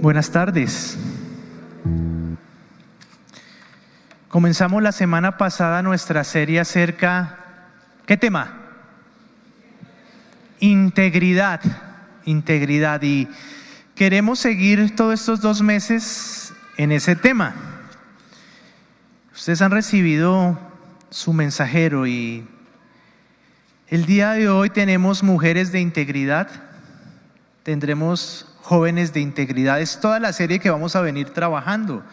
Buenas tardes. Comenzamos la semana pasada nuestra serie acerca, ¿qué tema? Integridad, y queremos seguir todos estos 2 meses en ese tema. Ustedes han recibido su mensajero y el día de hoy tenemos mujeres de integridad, tendremos jóvenes de integridad, es toda la serie que vamos a venir trabajando.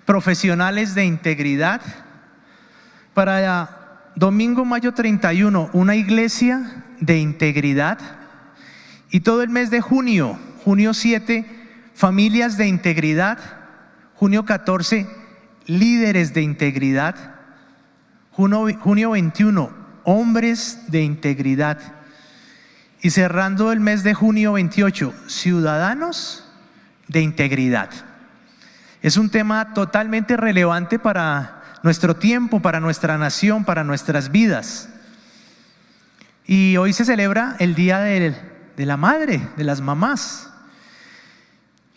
Profesionales de integridad. Para domingo, mayo 31, una iglesia de integridad. Y todo el mes de junio, junio 7, familias de integridad. Junio 14, líderes de integridad. Junio 21, hombres de integridad. Y cerrando el mes de junio 28, ciudadanos de integridad. Es un tema totalmente relevante para nuestro tiempo, para nuestra nación, para nuestras vidas. Y hoy se celebra el Día de la Madre, de las mamás.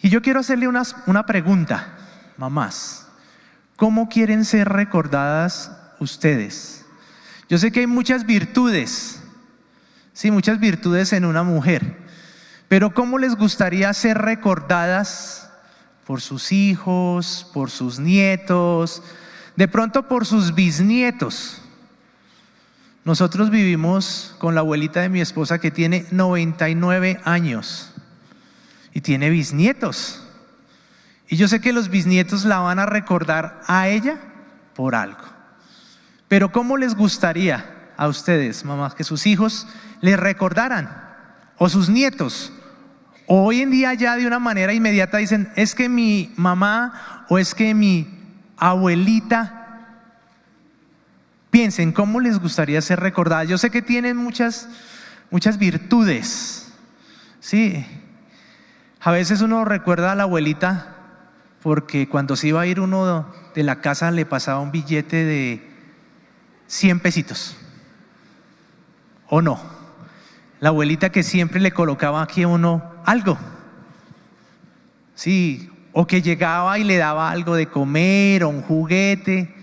Y yo quiero hacerle una pregunta, mamás. ¿Cómo quieren ser recordadas ustedes? Yo sé que hay muchas virtudes. Sí, muchas virtudes en una mujer, pero ¿cómo les gustaría ser recordadas por sus hijos, por sus nietos, de pronto por sus bisnietos? Nosotros vivimos con la abuelita de mi esposa que tiene 99 años y tiene bisnietos. Y yo sé que los bisnietos la van a recordar a ella por algo. Pero ¿cómo les gustaría a ustedes, mamás, que sus hijos les recordaran, o sus nietos? O hoy en día ya de una manera inmediata dicen, es que mi mamá o es que mi abuelita. Piensen, ¿cómo les gustaría ser recordadas? Yo sé que tienen muchas virtudes, sí. A veces uno recuerda a la abuelita porque cuando se iba a ir uno de la casa le pasaba un billete de 100 pesitos. ¿O no? La abuelita que siempre le colocaba aquí a uno algo. Sí, o que llegaba y le daba algo de comer o un juguete.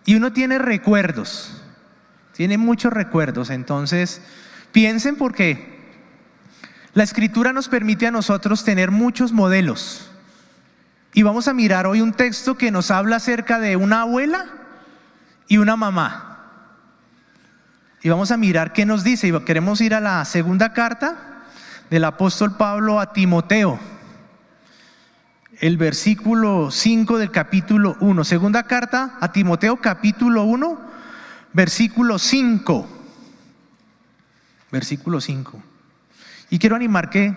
Y uno tiene recuerdos, tiene muchos recuerdos. Entonces, piensen, porque la Escritura nos permite a nosotros tener muchos modelos. Y vamos a mirar hoy un texto que nos habla acerca de una abuela y una mamá. Y vamos a mirar qué nos dice. Y queremos ir a la segunda carta del apóstol Pablo a Timoteo, el versículo 5 del capítulo 1. Segunda carta a Timoteo, capítulo 1, versículo 5. Versículo 5. Y quiero animar que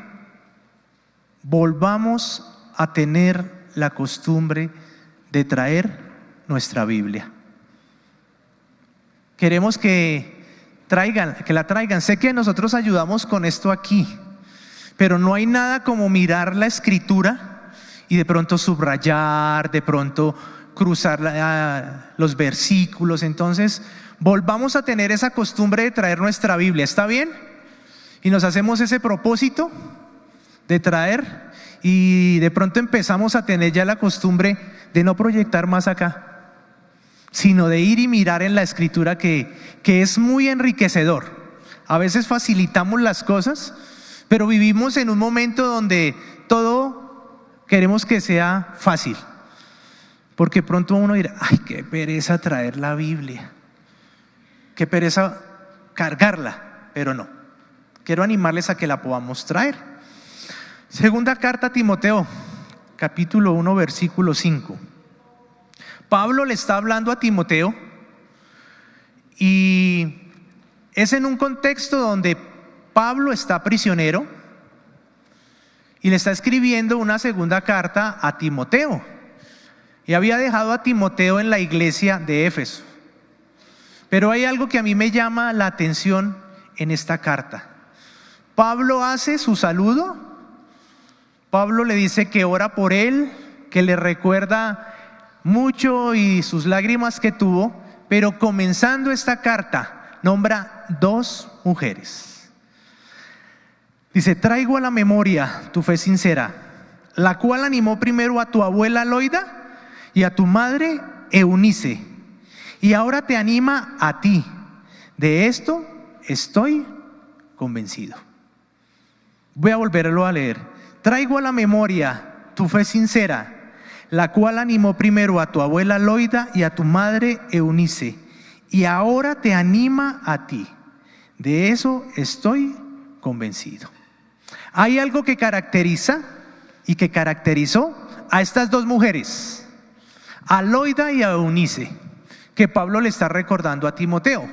volvamos a tener la costumbre de traer nuestra Biblia. Queremos que la traigan. Sé que nosotros ayudamos con esto aquí, pero no hay nada como mirar la Escritura y de pronto subrayar, de pronto cruzar los versículos. Entonces, volvamos a tener esa costumbre de traer nuestra Biblia, ¿está bien? Y nos hacemos ese propósito de traer, y de pronto empezamos a tener ya la costumbre de no proyectar más acá, sino de ir y mirar en la Escritura, que es muy enriquecedor. A veces facilitamos las cosas, pero vivimos en un momento donde todo queremos que sea fácil, porque pronto uno dirá, ay, qué pereza traer la Biblia, qué pereza cargarla, pero no, quiero animarles a que la podamos traer. Segunda carta a Timoteo, capítulo 1, versículo 5. Pablo le está hablando a Timoteo y es en un contexto donde Pablo está prisionero y le está escribiendo una segunda carta a Timoteo. Y había dejado a Timoteo en la iglesia de Éfeso. Pero hay algo que a mí me llama la atención en esta carta. Pablo hace su saludo. Pablo le dice que ora por él, que le recuerda mucho y sus lágrimas que tuvo, pero comenzando esta carta nombra 2 mujeres. Dice, traigo a la memoria tu fe sincera, la cual animó primero a tu abuela Loida y a tu madre Eunice, y ahora te anima a ti. De esto estoy convencido. Voy a volverlo a leer. Traigo a la memoria tu fe sincera, la cual animó primero a tu abuela Loida y a tu madre Eunice, y ahora te anima a ti. De eso estoy convencido. Hay algo que caracteriza y que caracterizó a estas dos mujeres, a Loida y a Eunice, que Pablo le está recordando a Timoteo.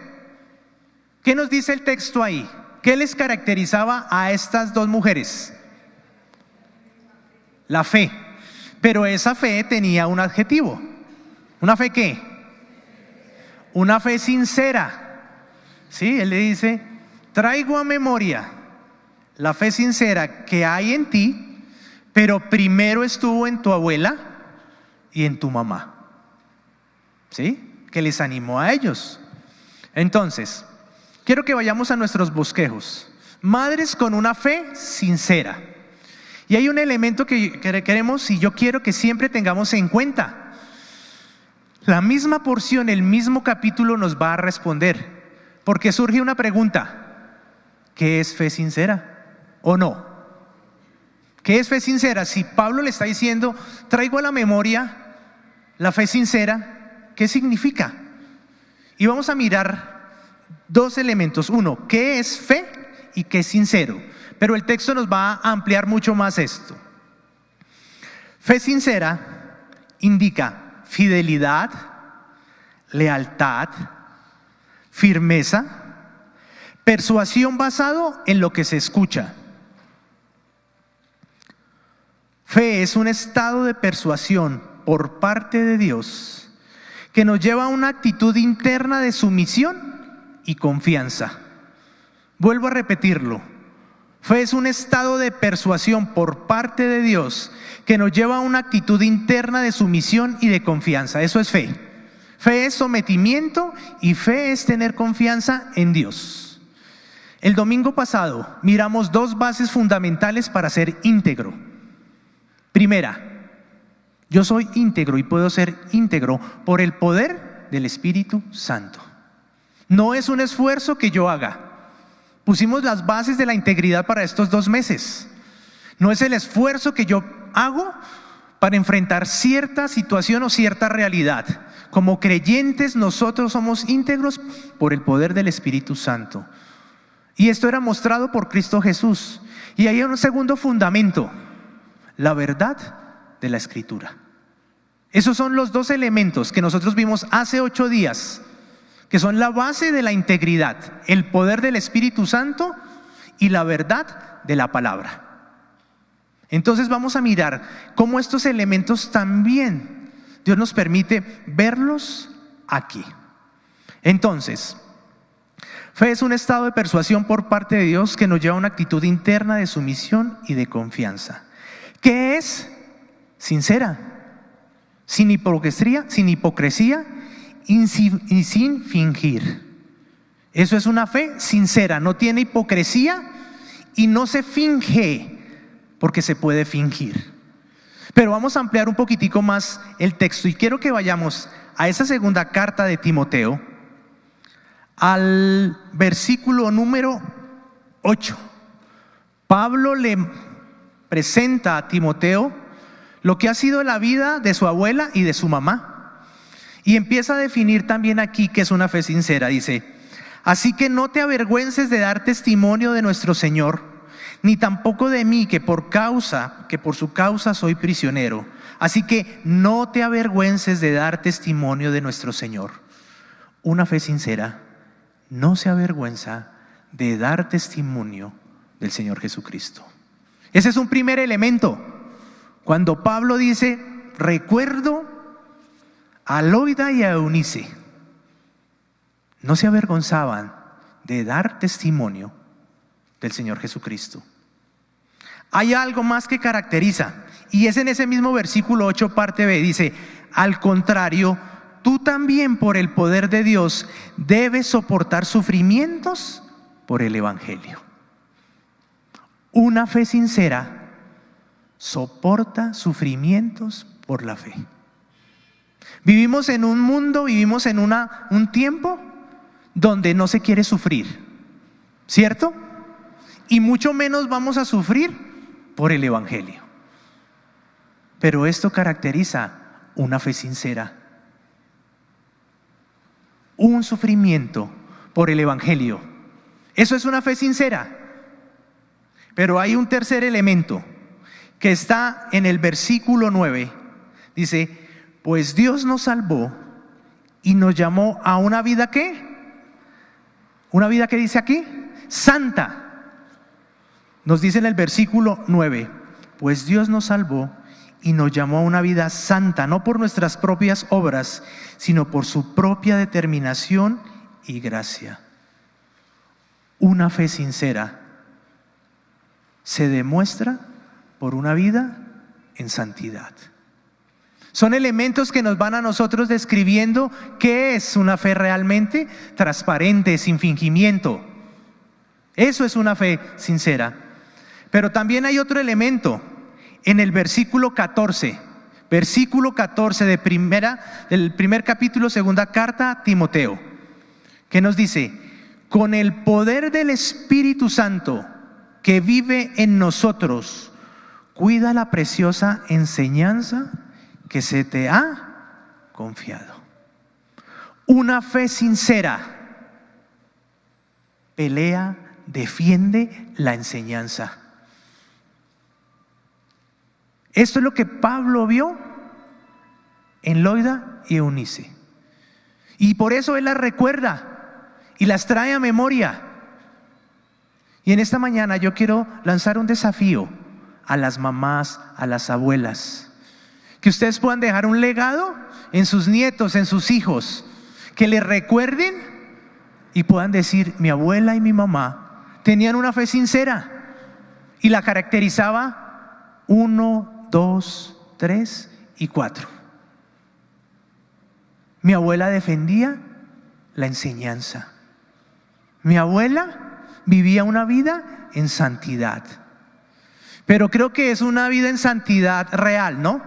¿Qué nos dice el texto ahí? ¿Qué les caracterizaba a estas dos mujeres? La fe. Pero esa fe tenía un adjetivo. ¿Una fe qué? Una fe sincera. ¿Sí? Él le dice, traigo a memoria la fe sincera que hay en ti, pero primero estuvo en tu abuela y en tu mamá. ¿Sí? Que les animó a ellos. Entonces, quiero que vayamos a nuestros bosquejos. Madres con una fe sincera. Y hay un elemento que queremos y yo quiero que siempre tengamos en cuenta. La misma porción, el mismo capítulo nos va a responder. Porque surge una pregunta. ¿Qué es fe sincera o no? ¿Qué es fe sincera? Si Pablo le está diciendo, traigo a la memoria la fe sincera, ¿qué significa? Y vamos a mirar dos elementos. Uno, ¿qué es fe y qué es sincero? Pero el texto nos va a ampliar mucho más esto. Fe sincera indica fidelidad, lealtad, firmeza, persuasión basado en lo que se escucha. Fe es un estado de persuasión por parte de Dios que nos lleva a una actitud interna de sumisión y confianza. Vuelvo a repetirlo. Fe es un estado de persuasión por parte de Dios que nos lleva a una actitud interna de sumisión y de confianza. Eso es fe. Fe es sometimiento y fe es tener confianza en Dios. El domingo pasado miramos dos bases fundamentales para ser íntegro. Primera, yo soy íntegro y puedo ser íntegro por el poder del Espíritu Santo. No es un esfuerzo que yo haga. Pusimos las bases de la integridad para estos 2 meses. No es el esfuerzo que yo hago para enfrentar cierta situación o cierta realidad. Como creyentes nosotros somos íntegros por el poder del Espíritu Santo. Y esto era mostrado por Cristo Jesús. Y hay un segundo fundamento, la verdad de la Escritura. Esos son los dos elementos que nosotros vimos hace 8 días, que son la base de la integridad, el poder del Espíritu Santo y la verdad de la palabra. Entonces vamos a mirar cómo estos elementos también Dios nos permite verlos aquí. Entonces, fe es un estado de persuasión por parte de Dios que nos lleva a una actitud interna de sumisión y de confianza. ¿Qué es? Sincera, sin hipocresía y sin fingir. Eso es una fe sincera, no tiene hipocresía y no se finge, porque se puede fingir. Pero vamos a ampliar un poquitico más el texto y quiero que vayamos a esa segunda carta de Timoteo, al versículo número 8. Pablo le presenta a Timoteo lo que ha sido la vida de su abuela y de su mamá. Y empieza a definir también aquí qué es una fe sincera. Dice, así que no te avergüences de dar testimonio de nuestro Señor, ni tampoco de mí, que por su causa soy prisionero. Así que no te avergüences de dar testimonio de nuestro Señor. Una fe sincera no se avergüenza de dar testimonio del Señor Jesucristo. Ese es un primer elemento. Cuando Pablo dice, recuerdo a Loida y a Eunice, no se avergonzaban de dar testimonio del Señor Jesucristo. Hay algo más que caracteriza, y es en ese mismo versículo 8 parte B, dice, al contrario, tú también por el poder de Dios debes soportar sufrimientos por el Evangelio. Una fe sincera soporta sufrimientos por la fe. Vivimos en un mundo, vivimos en un tiempo donde no se quiere sufrir, ¿cierto? Y mucho menos vamos a sufrir por el Evangelio. Pero esto caracteriza una fe sincera. Un sufrimiento por el Evangelio. Eso es una fe sincera. Pero hay un tercer elemento que está en el versículo 9. Dice, pues Dios nos salvó y nos llamó a una vida ¿qué? Una vida que dice aquí, santa. Nos dice en el versículo 9, pues Dios nos salvó y nos llamó a una vida santa, no por nuestras propias obras, sino por su propia determinación y gracia. Una fe sincera se demuestra por una vida en santidad. Son elementos que nos van a nosotros describiendo qué es una fe realmente transparente, sin fingimiento. Eso es una fe sincera. Pero también hay otro elemento en el versículo 14 del primer capítulo, segunda carta a Timoteo, que nos dice, con el poder del Espíritu Santo que vive en nosotros, cuida la preciosa enseñanza que se te ha confiado. Una fe sincera pelea, defiende la enseñanza. Esto es lo que Pablo vio en Loida y Eunice. Y por eso él las recuerda y las trae a memoria. Y en esta mañana yo quiero lanzar un desafío a las mamás, a las abuelas. Que ustedes puedan dejar un legado en sus nietos, en sus hijos. Que les recuerden y puedan decir, mi abuela y mi mamá tenían una fe sincera y la caracterizaba 1, 2, 3 y 4. Mi abuela defendía la enseñanza. Mi abuela vivía una vida en santidad. Pero creo que es una vida en santidad real, ¿no?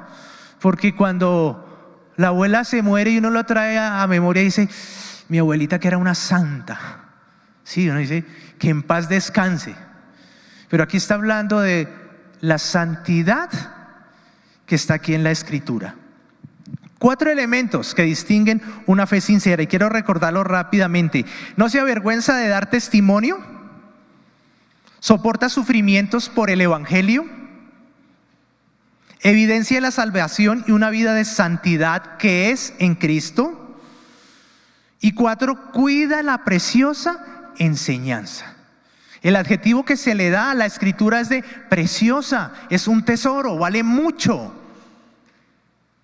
Porque cuando la abuela se muere y uno lo trae a memoria y dice, mi abuelita que era una santa. Sí, uno dice, que en paz descanse. Pero aquí está hablando de la santidad que está aquí en la Escritura. 4 elementos que distinguen una fe sincera y quiero recordarlo rápidamente. No se avergüenza de dar testimonio, soporta sufrimientos por el Evangelio, evidencia la salvación y una vida de santidad que es en Cristo. Y 4, cuida la preciosa enseñanza. El adjetivo que se le da a la Escritura es de preciosa, es un tesoro, vale mucho.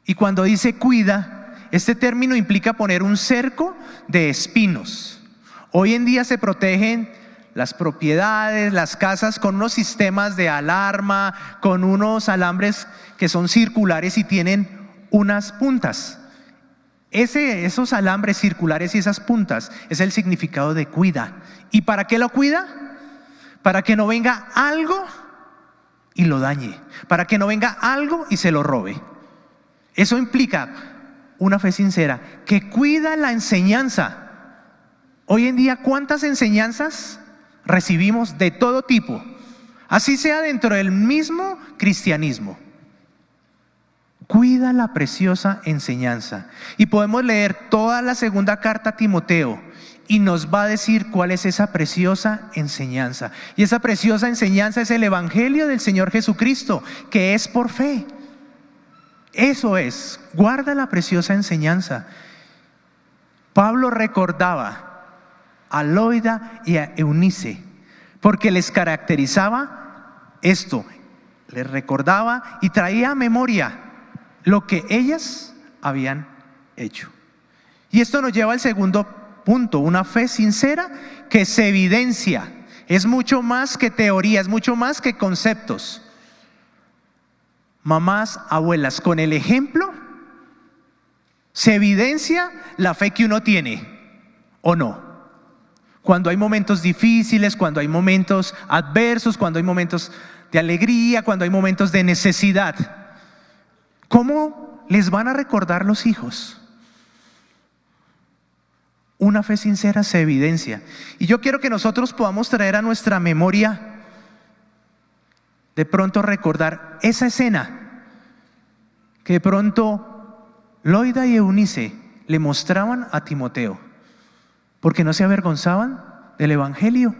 Y cuando dice cuida, este término implica poner un cerco de espinos. Hoy en día se protegen las propiedades, las casas con unos sistemas de alarma, con unos alambres que son circulares y tienen unas puntas. Esos alambres circulares y esas puntas es el significado de cuida. ¿Y para qué lo cuida? Para que no venga algo y lo dañe, para que no venga algo y se lo robe. Eso implica una fe sincera que cuida la enseñanza. Hoy en día, ¿cuántas enseñanzas recibimos de todo tipo? Así sea dentro del mismo cristianismo. Cuida la preciosa enseñanza. Y podemos leer toda la segunda carta a Timoteo y nos va a decir cuál es esa preciosa enseñanza. Y esa preciosa enseñanza es el Evangelio del Señor Jesucristo, que es por fe. Eso es, guarda la preciosa enseñanza. Pablo recordaba a Loida y a Eunice porque les caracterizaba esto, les recordaba y traía a memoria lo que ellas habían hecho. Y esto nos lleva al segundo punto, una fe sincera que se evidencia. Es mucho más que teoría, es mucho más que conceptos. Mamás, abuelas, con el ejemplo se evidencia la fe que uno tiene, ¿o no? Cuando hay momentos difíciles, cuando hay momentos adversos, cuando hay momentos de alegría, cuando hay momentos de necesidad. ¿Cómo les van a recordar los hijos? Una fe sincera se evidencia. Y yo quiero que nosotros podamos traer a nuestra memoria, de pronto recordar esa escena que de pronto Loida y Eunice le mostraban a Timoteo, porque no se avergonzaban del Evangelio.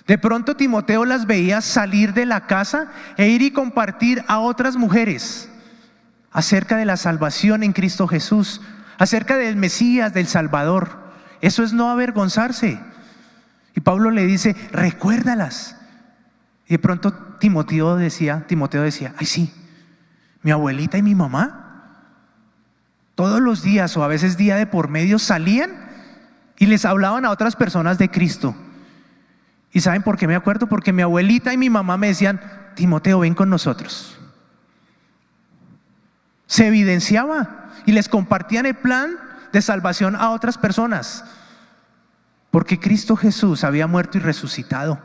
De pronto Timoteo las veía salir de la casa e ir y compartir a otras mujeres acerca de la salvación en Cristo Jesús, acerca del Mesías, del Salvador. Eso es no avergonzarse. Y Pablo le dice, recuérdalas. Y de pronto Timoteo decía, ay sí, mi abuelita y mi mamá, todos los días o a veces día de por medio salían y les hablaban a otras personas de Cristo. ¿Y saben por qué me acuerdo? Porque mi abuelita y mi mamá me decían, Timoteo, ven con nosotros. Se evidenciaba y les compartían el plan de salvación a otras personas, porque Cristo Jesús había muerto y resucitado.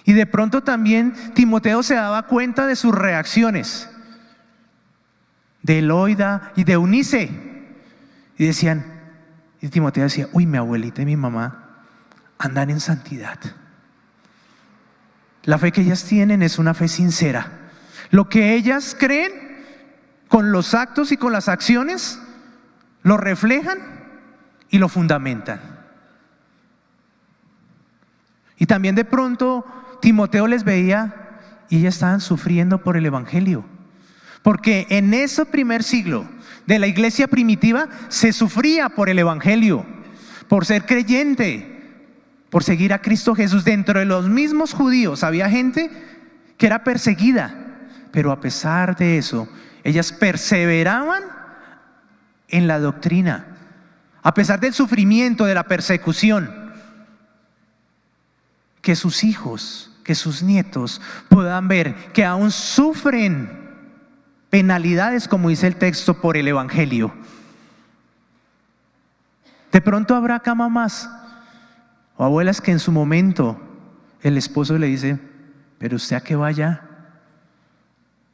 Y de pronto también Timoteo se daba cuenta de sus reacciones, de Loida y de Eunice, y Timoteo decía, uy, mi abuelita y mi mamá andan en santidad. La fe que ellas tienen es una fe sincera. Lo que ellas creen, con los actos y con las acciones, lo reflejan y lo fundamentan. Y también de pronto Timoteo les veía y ellas estaban sufriendo por el Evangelio, porque en ese primer siglo de la iglesia primitiva se sufría por el Evangelio, por ser creyente, por seguir a Cristo Jesús. Dentro de los mismos judíos había gente que era perseguida, pero a pesar de eso ellas perseveraban en la doctrina, a pesar del sufrimiento, de la persecución. Que sus hijos, que sus nietos puedan ver que aún sufren penalidades, como dice el texto, por el Evangelio. De pronto habrá acá mamás o abuelas que en su momento el esposo le dice, pero usted a qué vaya,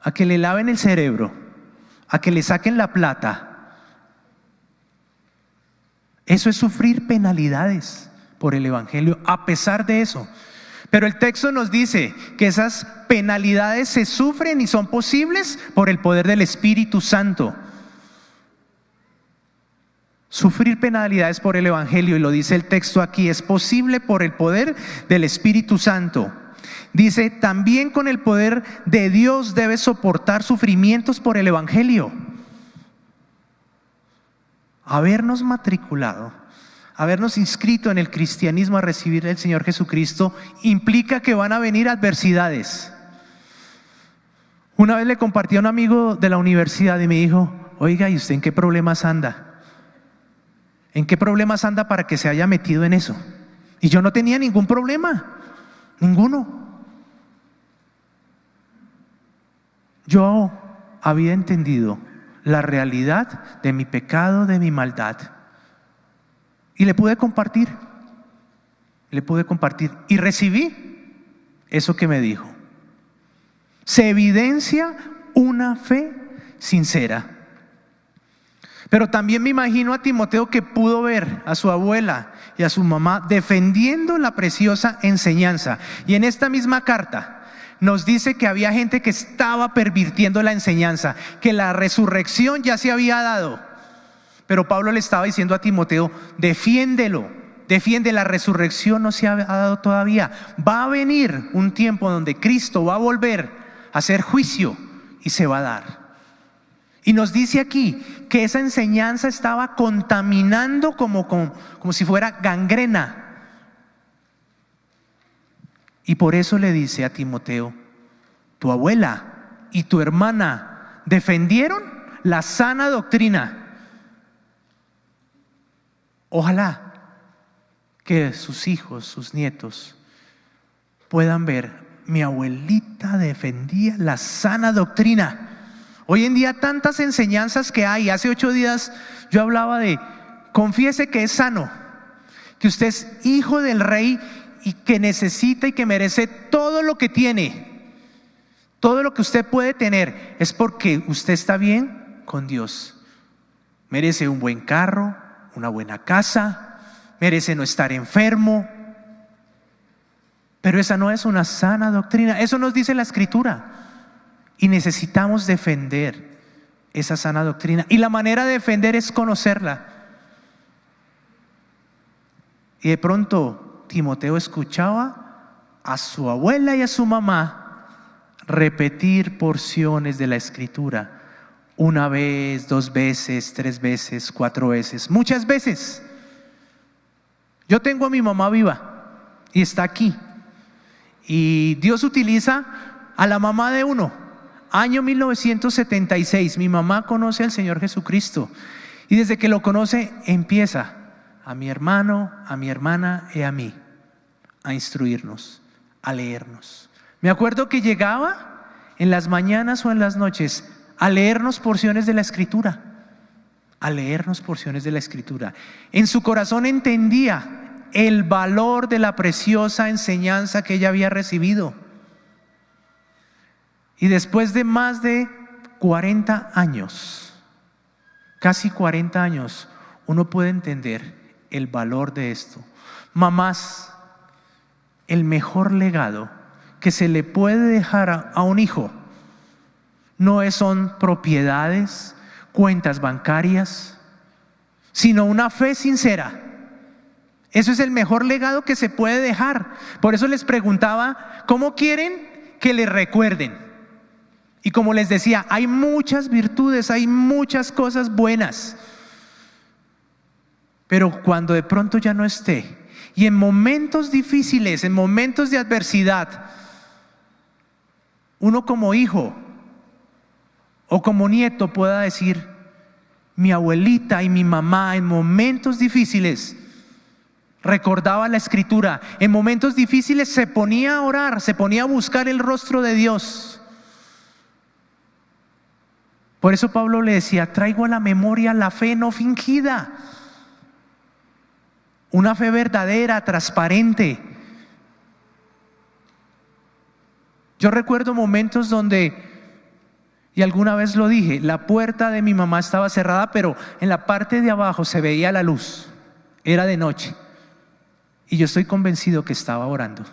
a que le laven el cerebro, a que le saquen la plata. Eso es sufrir penalidades por el Evangelio, a pesar de eso. Pero el texto nos dice que esas penalidades se sufren y son posibles por el poder del Espíritu Santo. Sufrir penalidades por el Evangelio, y lo dice el texto aquí, es posible por el poder del Espíritu Santo. Dice, también con el poder de Dios debes soportar sufrimientos por el Evangelio. Habernos matriculado, habernos inscrito en el cristianismo a recibir al Señor Jesucristo implica que van a venir adversidades. Una vez le compartí a un amigo de la universidad y me dijo, oiga, ¿y usted en qué problemas anda? ¿En qué problemas anda para que se haya metido en eso? Y yo no tenía ningún problema, ninguno. Yo había entendido la realidad de mi pecado, de mi maldad. Y le pude compartir y recibí eso que me dijo. Se evidencia una fe sincera. Pero también me imagino a Timoteo, que pudo ver a su abuela y a su mamá defendiendo la preciosa enseñanza. Y en esta misma carta nos dice que había gente que estaba pervirtiendo la enseñanza, que la resurrección ya se había dado. Pero Pablo le estaba diciendo a Timoteo, defiéndelo, defiende, la resurrección no se ha dado todavía. Va a venir un tiempo donde Cristo va a volver a hacer juicio y se va a dar. Y nos dice aquí que esa enseñanza estaba contaminando como si fuera gangrena. Y por eso le dice a Timoteo, tu abuela y tu hermana defendieron la sana doctrina. Ojalá que sus hijos, sus nietos puedan ver, mi abuelita defendía la sana doctrina. Hoy en día tantas enseñanzas que hay. Hace 8 días yo hablaba de, confiese que es sano, que usted es hijo del rey y que necesita y que merece todo lo que tiene, todo lo que usted puede tener, es porque usted está bien con Dios. Merece un buen carro, una buena casa, merece no estar enfermo. Pero esa no es una sana doctrina. Eso nos dice la Escritura. Y necesitamos defender esa sana doctrina. Y la manera de defender es conocerla. Y de pronto Timoteo escuchaba a su abuela y a su mamá repetir porciones de la Escritura. Una vez, 2 veces, 3 veces, 4 veces, muchas veces. Yo tengo a mi mamá viva y está aquí. Y Dios utiliza a la mamá de uno. Año 1976, mi mamá conoce al Señor Jesucristo. Y desde que lo conoce, empieza a mi hermano, a mi hermana y a mí a instruirnos, a leernos. Me acuerdo que llegaba en las mañanas o en las noches a leernos porciones de la Escritura. A leernos porciones de la Escritura. En su corazón entendía el valor de la preciosa enseñanza que ella había recibido. Y después de más de 40 años, casi 40 años, uno puede entender el valor de esto. Mamás, el mejor legado que se le puede dejar a un hijo no son propiedades, cuentas bancarias, sino una fe sincera. Eso es el mejor legado que se puede dejar. Por eso les preguntaba, ¿cómo quieren que les recuerden? Y como les decía, hay muchas virtudes, hay muchas cosas buenas. Pero cuando de pronto ya no esté, y en momentos difíciles, en momentos de adversidad, uno como hijo o como nieto pueda decir, mi abuelita y mi mamá en momentos difíciles recordaba la Escritura, en momentos difíciles se ponía a orar, se ponía a buscar el rostro de Dios. Por eso Pablo le decía, traigo a la memoria la fe no fingida, una fe verdadera, transparente. Yo recuerdo momentos donde, y alguna vez lo dije, la puerta de mi mamá estaba cerrada, pero en la parte de abajo se veía la luz, era de noche. Y yo estoy convencido que estaba orando.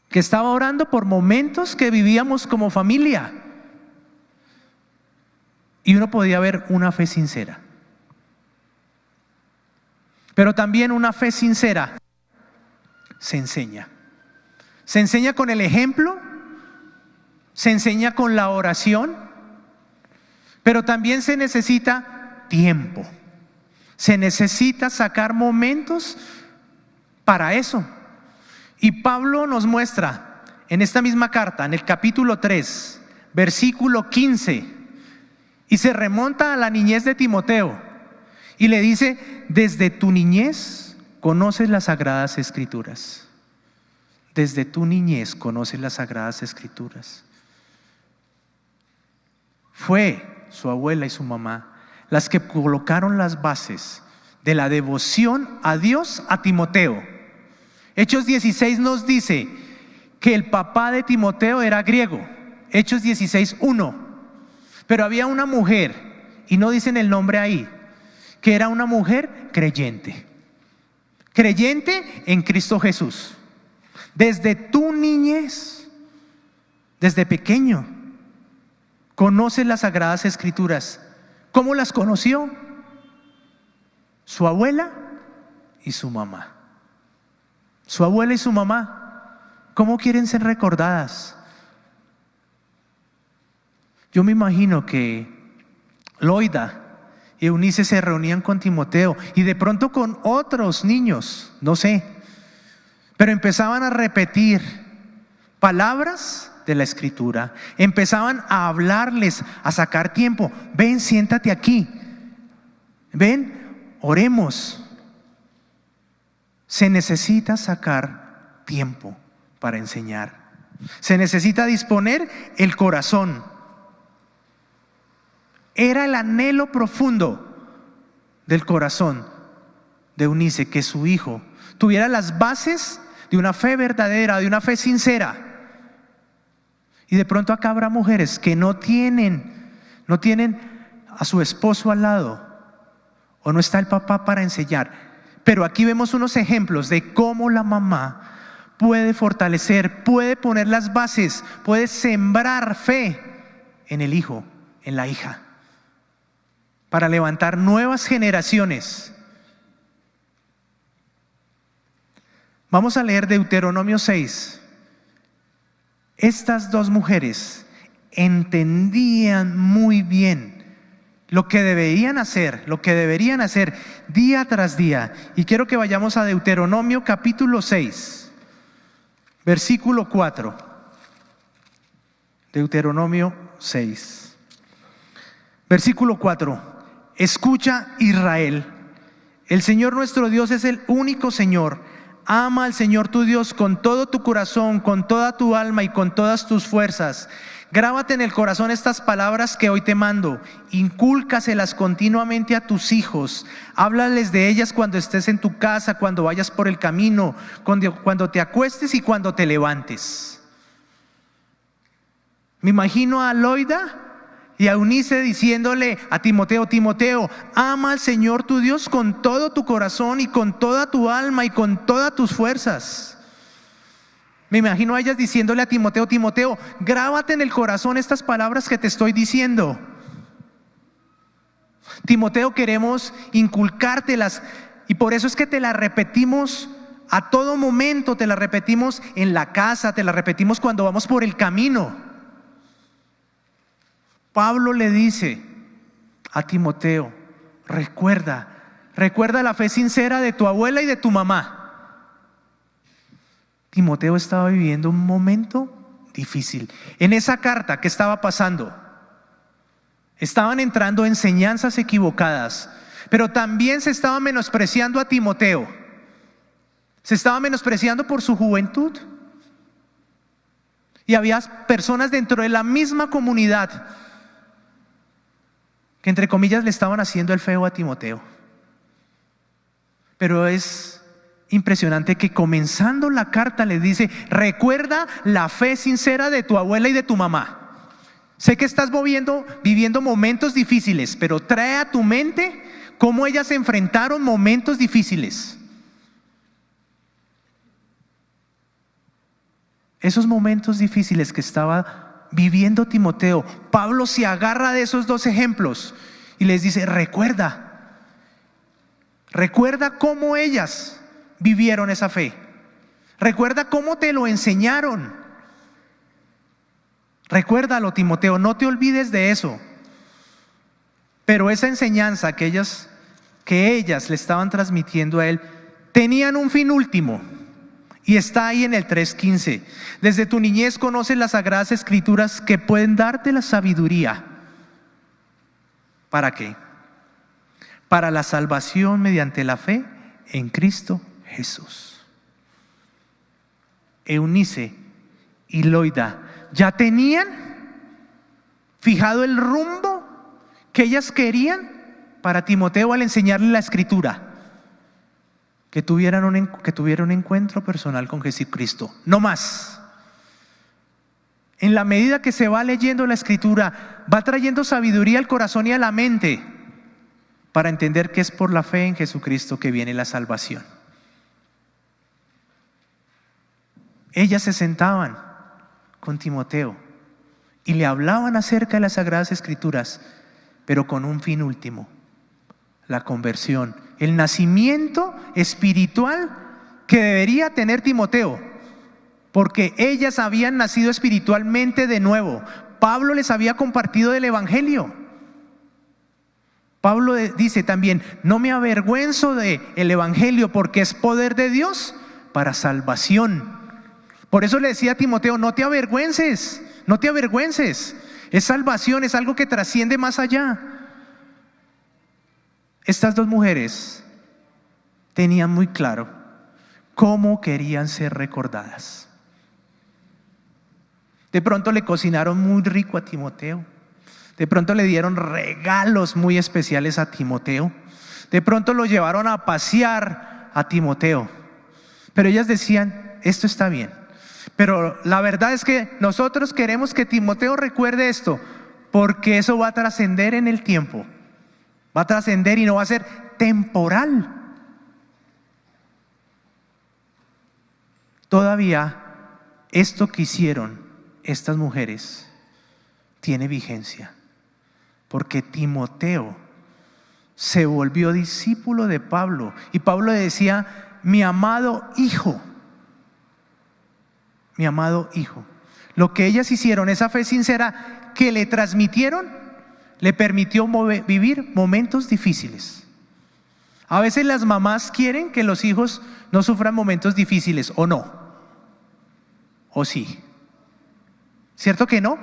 Que estaba orando por momentos que vivíamos como familia. Y uno podía ver una fe sincera. Pero también una fe sincera se enseña. Se enseña con el ejemplo, se enseña con la oración, pero también se necesita tiempo. Se necesita sacar momentos para eso. Y Pablo nos muestra en esta misma carta, en el capítulo 3, versículo 15, y se remonta a la niñez de Timoteo y le dice, desde tu niñez conoces las Sagradas Escrituras. Desde tu niñez conoces las Sagradas Escrituras. Fue su abuela y su mamá las que colocaron las bases de la devoción a Dios a Timoteo. Hechos 16 nos dice que el papá de Timoteo era griego. Hechos 16:1. Pero había una mujer, y no dicen el nombre ahí, que era una mujer creyente. Creyente en Cristo Jesús. Desde tu niñez, desde pequeño, conoce las Sagradas Escrituras. ¿Cómo las conoció? Su abuela y su mamá. Su abuela y su mamá, ¿cómo quieren ser recordadas? Yo me imagino que Loida y Eunice se reunían con Timoteo y de pronto con otros niños, no sé, pero empezaban a repetir palabras de la Escritura, empezaban a hablarles, a sacar tiempo. Ven, siéntate aquí, ven, oremos. Se necesita sacar tiempo para enseñar. Se necesita disponer el corazón. Era el anhelo profundo del corazón de Eunice que su hijo tuviera las bases de una fe verdadera, de una fe sincera. Y de pronto acá habrá mujeres que no tienen a su esposo al lado, o no está el papá para enseñar. Pero aquí vemos unos ejemplos de cómo la mamá puede fortalecer, puede poner las bases, puede sembrar fe en el hijo, en la hija, para levantar nuevas generaciones. Vamos a leer Deuteronomio 6. Estas dos mujeres entendían muy bien lo que deberían hacer día tras día. Y quiero que vayamos a Deuteronomio capítulo 6, versículo 4. Deuteronomio 6, versículo 4. Escucha, Israel, el Señor nuestro Dios es el único Señor. Ama al Señor tu Dios con todo tu corazón, con toda tu alma y con todas tus fuerzas. Grábate en el corazón estas palabras que hoy te mando. Incúlcaselas continuamente a tus hijos. Háblales de ellas cuando estés en tu casa, cuando vayas por el camino, cuando te acuestes y cuando te levantes. Me imagino a Loida y a Eunice diciéndole a Timoteo: Timoteo, ama al Señor tu Dios con todo tu corazón y con toda tu alma y con todas tus fuerzas. Me imagino a ellas diciéndole a Timoteo: Timoteo, grábate en el corazón estas palabras que te estoy diciendo. Timoteo, queremos inculcártelas y por eso es que te las repetimos a todo momento, te las repetimos en la casa, te las repetimos cuando vamos por el camino. Pablo le dice a Timoteo: recuerda la fe sincera de tu abuela y de tu mamá. Timoteo estaba viviendo un momento difícil. En esa carta que estaba pasando, estaban entrando enseñanzas equivocadas, pero también se estaba menospreciando a Timoteo. Se estaba menospreciando por su juventud. Y había personas dentro de la misma comunidad que entre comillas le estaban haciendo el feo a Timoteo. Pero es impresionante que comenzando la carta le dice: recuerda la fe sincera de tu abuela y de tu mamá. Sé que estás viviendo momentos difíciles, pero trae a tu mente cómo ellas enfrentaron momentos difíciles. Esos momentos difíciles que estaba viviendo Timoteo, Pablo se agarra de esos dos ejemplos y les dice: recuerda cómo ellas vivieron esa fe, recuerda cómo te lo enseñaron, recuérdalo, Timoteo, no te olvides de eso. Pero esa enseñanza que ellas le estaban transmitiendo a él, tenían un fin último. Y está ahí en el 3:15. Desde tu niñez conoces las sagradas escrituras que pueden darte la sabiduría. ¿Para qué? Para la salvación mediante la fe en Cristo Jesús. Eunice y Loida ya tenían fijado el rumbo que ellas querían para Timoteo al enseñarle la escritura. Que tuviera un encuentro personal con Jesucristo, no más. En la medida que se va leyendo la escritura, va trayendo sabiduría al corazón y a la mente para entender que es por la fe en Jesucristo que viene la salvación. Ellas se sentaban con Timoteo y le hablaban acerca de las sagradas escrituras, pero con un fin último: la conversión, el nacimiento espiritual que debería tener Timoteo, porque ellas habían nacido espiritualmente de nuevo. Pablo les había compartido del evangelio. Pablo dice también: no me avergüenzo del evangelio, porque es poder de Dios para salvación. Por eso le decía a Timoteo: no te avergüences, es salvación, es algo que trasciende más allá. Estas dos mujeres tenían muy claro cómo querían ser recordadas. De pronto le cocinaron muy rico a Timoteo. De pronto le dieron regalos muy especiales a Timoteo. De pronto lo llevaron a pasear a Timoteo, pero ellas decían, esto está bien. Pero la verdad es que nosotros queremos que Timoteo recuerde esto, porque eso va a trascender en el tiempo, va a trascender y no va a ser temporal. Todavía esto que hicieron estas mujeres tiene vigencia, porque Timoteo se volvió discípulo de Pablo y Pablo le decía, mi amado hijo, mi amado hijo. Lo que ellas hicieron, esa fe sincera que le transmitieron, le permitió vivir momentos difíciles. A veces las mamás quieren que los hijos no sufran momentos difíciles, ¿o no? ¿O sí? ¿Cierto que no?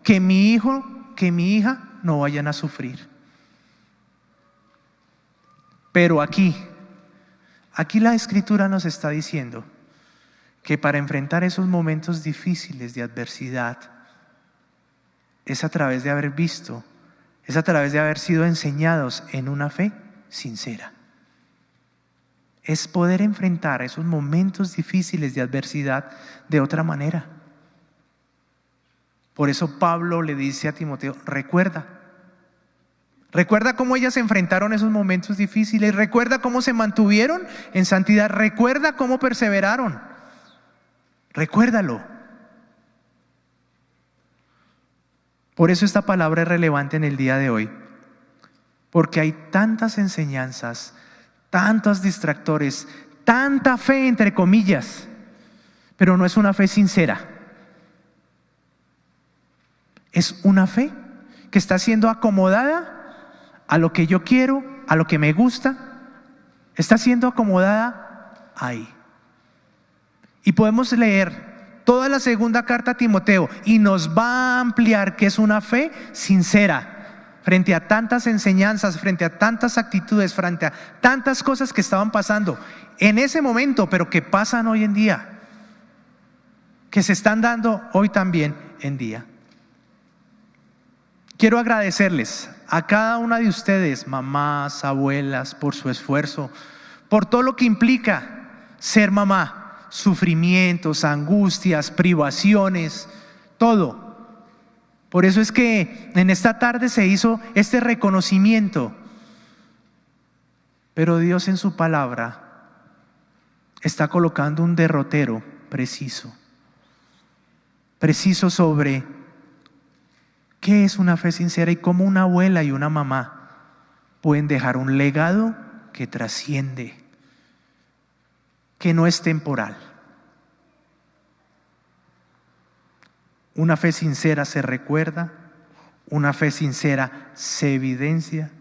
Que mi hijo, que mi hija no vayan a sufrir. Pero aquí la Escritura nos está diciendo que para enfrentar esos momentos difíciles de adversidad es a través de haber visto, es a través de haber sido enseñados en una fe sincera. Es poder enfrentar esos momentos difíciles de adversidad de otra manera. Por eso Pablo le dice a Timoteo, recuerda cómo ellas enfrentaron esos momentos difíciles, recuerda cómo se mantuvieron en santidad, recuerda cómo perseveraron, recuérdalo. Por eso esta palabra es relevante en el día de hoy, porque hay tantas enseñanzas, tantos distractores, tanta fe entre comillas, pero no es una fe sincera. Es una fe que está siendo acomodada a lo que yo quiero, a lo que me gusta, está siendo acomodada ahí. Y podemos leer toda la segunda carta a Timoteo y nos va a ampliar que es una fe sincera frente a tantas enseñanzas, frente a tantas actitudes, frente a tantas cosas que estaban pasando en ese momento, pero que pasan hoy en día, que se están dando hoy también en día. Quiero agradecerles a cada una de ustedes, mamás, abuelas, por su esfuerzo, por todo lo que implica ser mamá. Sufrimientos, angustias, privaciones, todo. Por eso es que en esta tarde se hizo este reconocimiento. Pero Dios en su palabra está colocando un derrotero preciso sobre qué es una fe sincera y cómo una abuela y una mamá pueden dejar un legado que trasciende, que no es temporal. Una fe sincera se recuerda, una fe sincera se evidencia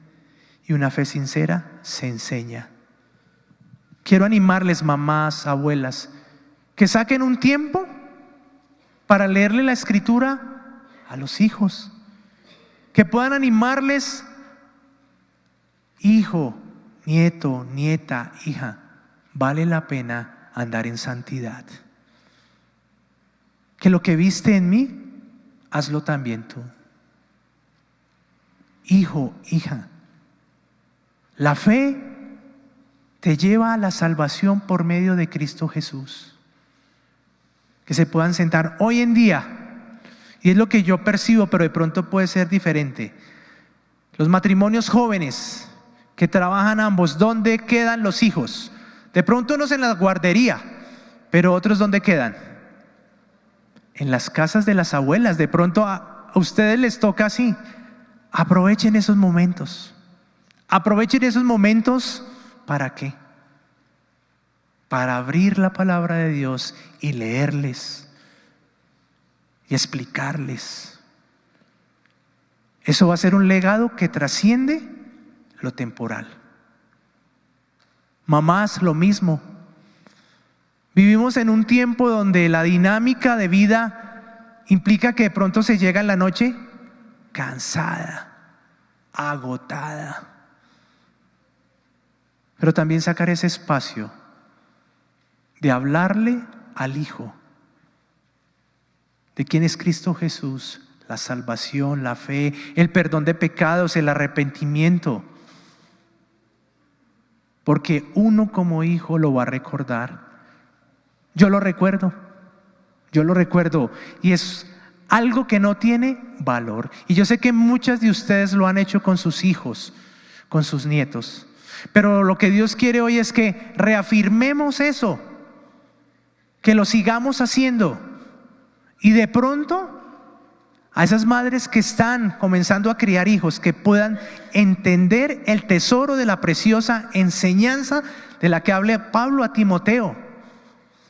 y una fe sincera se enseña. Quiero animarles, mamás, abuelas, que saquen un tiempo para leerle la Escritura a los hijos, que puedan animarles, hijo, nieto, nieta, hija, vale la pena andar en santidad. Que lo que viste en mí, hazlo también tú. Hijo, hija, la fe te lleva a la salvación por medio de Cristo Jesús. Que se puedan sentar hoy en día, y es lo que yo percibo, pero de pronto puede ser diferente. Los matrimonios jóvenes que trabajan ambos, ¿dónde quedan los hijos? De pronto unos en la guardería, pero otros ¿dónde quedan? En las casas de las abuelas. De pronto a ustedes les toca así. Aprovechen esos momentos. Aprovechen esos momentos, ¿para qué? Para abrir la palabra de Dios y leerles y explicarles. Eso va a ser un legado que trasciende lo temporal. Mamás, lo mismo. Vivimos en un tiempo donde la dinámica de vida implica que de pronto se llega en la noche cansada, agotada. Pero también sacar ese espacio de hablarle al Hijo, de quién es Cristo Jesús, la salvación, la fe, el perdón de pecados, el arrepentimiento. porque uno como hijo lo va a recordar. Yo lo recuerdo y es algo que no tiene valor. Y yo sé que muchas de ustedes lo han hecho con sus hijos, con sus nietos. Pero lo que Dios quiere hoy es que reafirmemos eso, que lo sigamos haciendo. Y de pronto, a esas madres que están comenzando a criar hijos, que puedan entender el tesoro de la preciosa enseñanza de la que habla Pablo a Timoteo.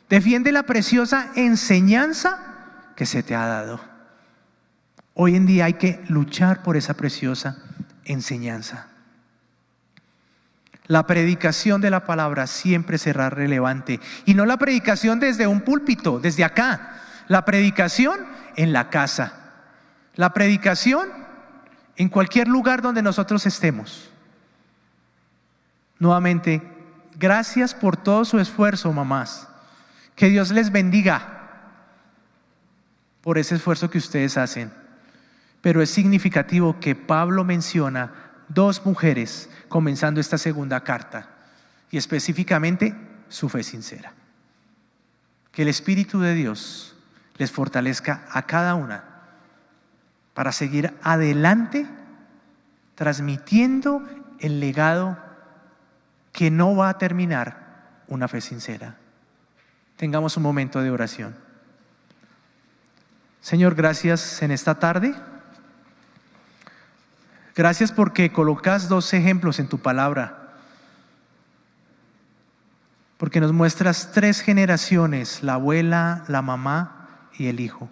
Defiende la preciosa enseñanza que se te ha dado. Hoy en día hay que luchar por esa preciosa enseñanza. La predicación de la palabra siempre será relevante, y no la predicación desde un púlpito, desde acá. La predicación en la casa, la predicación en cualquier lugar donde nosotros estemos. Nuevamente, gracias por todo su esfuerzo, mamás. Que Dios les bendiga por ese esfuerzo que ustedes hacen. Pero es significativo que Pablo menciona 2 mujeres comenzando esta segunda carta, y específicamente su fe sincera. Que el Espíritu de Dios les fortalezca a cada una para seguir adelante transmitiendo el legado que no va a terminar, una fe sincera. Tengamos un momento de oración. Señor, gracias en esta tarde. Gracias porque colocas 2 ejemplos en tu palabra, porque nos muestras 3 generaciones, la abuela, la mamá y el hijo,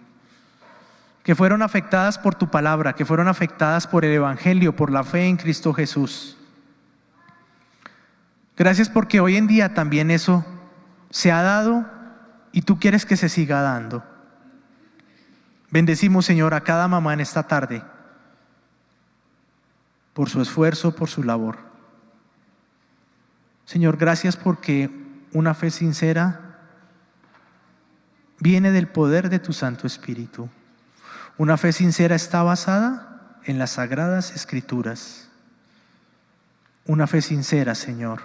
que fueron afectadas por tu palabra, que fueron afectadas por el Evangelio, por la fe en Cristo Jesús. Gracias porque hoy en día también eso se ha dado y tú quieres que se siga dando. Bendecimos, Señor, a cada mamá en esta tarde por su esfuerzo, por su labor. Señor, gracias porque una fe sincera viene del poder de tu Santo Espíritu. Una fe sincera está basada en las Sagradas Escrituras. Una fe sincera, Señor,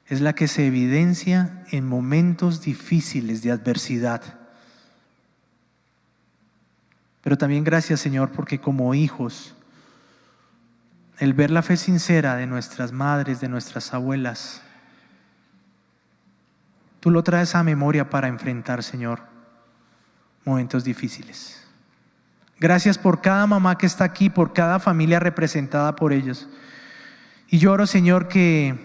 es la que se evidencia en momentos difíciles de adversidad. Pero también gracias, Señor, porque como hijos, el ver la fe sincera de nuestras madres, de nuestras abuelas, tú lo traes a memoria para enfrentar, Señor, momentos difíciles. Gracias por cada mamá que está aquí, por cada familia representada por ellos. Y yo oro, Señor, que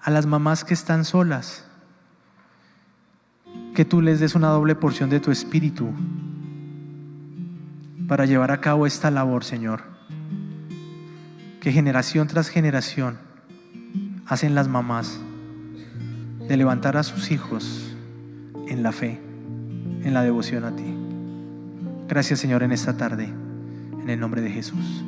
a las mamás que están solas, que tú les des una doble porción de tu Espíritu para llevar a cabo esta labor, Señor, que generación tras generación hacen las mamás, de levantar a sus hijos en la fe, en la devoción a ti. Gracias, Señor, en esta tarde, en el nombre de Jesús.